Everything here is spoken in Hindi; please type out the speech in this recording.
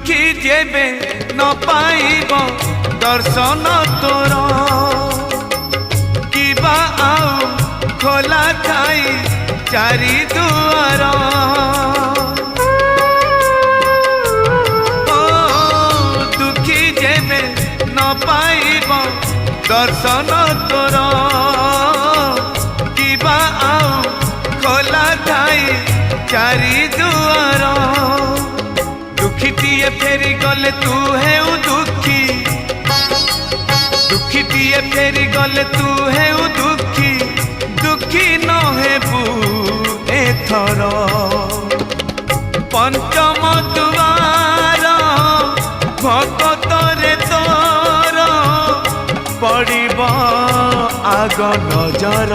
दुखी जेबे न पाइब दर्शन तोर किबा आउ खोला थाई चारि दुआर ओ दुखी जेबे न पाइब दर्शन तोर किबा आउ खोला थाई चारि दुआर दुखीटीए फेरी गले तू है दुखी दुखीटीए फेरी गले तू है दुखी दुखी न हेबू एथर पंचम दुआर भगतरे तोर पड़िब आग नजर।